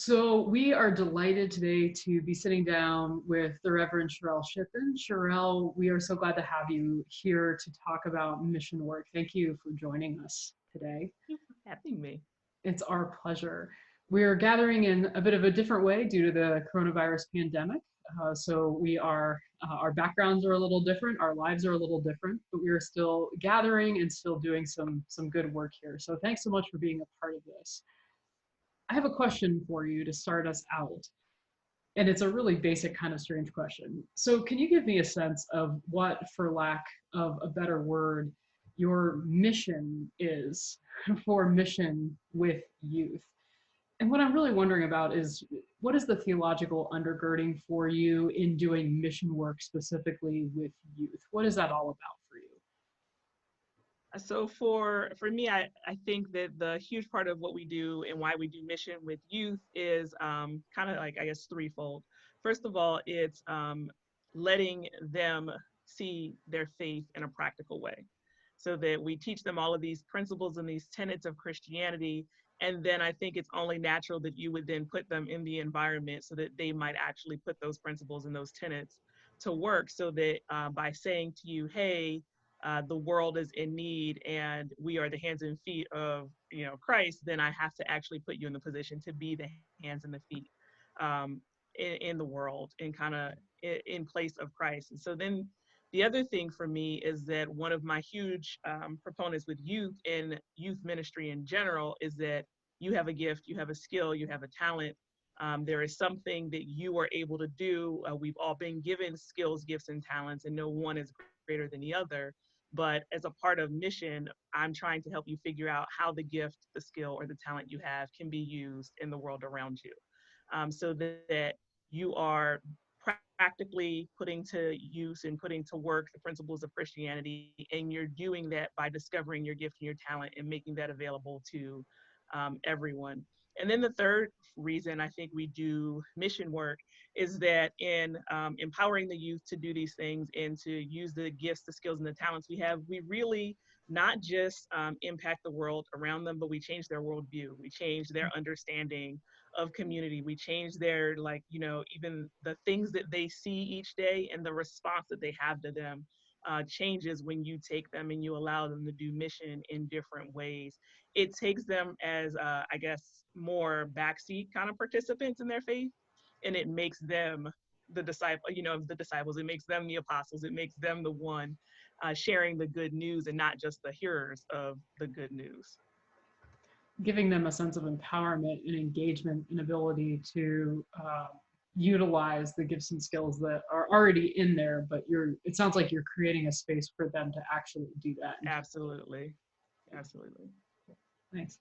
So we are delighted today to be sitting down with the Reverend Sharell Shippen. Sharell, we are so glad to have you here to talk about mission work. Thank you for joining us today. Thank you for having me. It's our pleasure. We're gathering in a bit of a different way due to the coronavirus pandemic. So we are, our backgrounds are a little different, our lives are a little different, but we are still gathering and still doing some good work here. So thanks so much for being a part of this. I have a question for you to start us out. And it's a really basic, kind of strange question. So, can you give me a sense of what, for lack of a better word, your mission is for mission with youth? And what I'm really wondering about is what is the theological undergirding for you in doing mission work specifically with youth? What is that all about for you? So for me, I think that the huge part of what we do and why we do mission with youth is kind of like, I guess, threefold. First of all, it's letting them see their faith in a practical way, so that we teach them all of these principles and these tenets of Christianity. And then I think it's only natural that you would then put them in the environment so that they might actually put those principles and those tenets to work, so that by saying to you, hey, the world is in need and we are the hands and feet of Christ, then I have to actually put you in the position to be the hands and the feet in the world and kind of in place of Christ. And so then the other thing for me is that one of my huge proponents with youth and youth ministry in general is that you have a gift, you have a skill, you have a talent. There is something that you are able to do. We've all been given skills, gifts, and talents, and no one is greater than the other. But as a part of mission, I'm trying to help you figure out how the gift, the skill, or the talent you have can be used in the world around you, so that you are practically putting to use and putting to work the principles of Christianity. And you're doing that by discovering your gift and your talent and making that available to everyone. And then the third reason I think we do mission work is that in empowering the youth to do these things and to use the gifts, the skills, and the talents we have, we really not just impact the world around them, but we change their worldview. We change their understanding of community. We change their, even the things that they see each day and the response that they have to them changes when you take them and you allow them to do mission in different ways. It takes them as, I guess, more backseat kind of participants in their faith, and it makes them the disciples. It makes them the apostles. It makes them the one sharing the good news and not just the hearers of the good news. Giving them a sense of empowerment and engagement and ability to utilize the gifts and skills that are already in there, but it sounds like you're creating a space for them to actually do that. Absolutely. Absolutely. Thanks.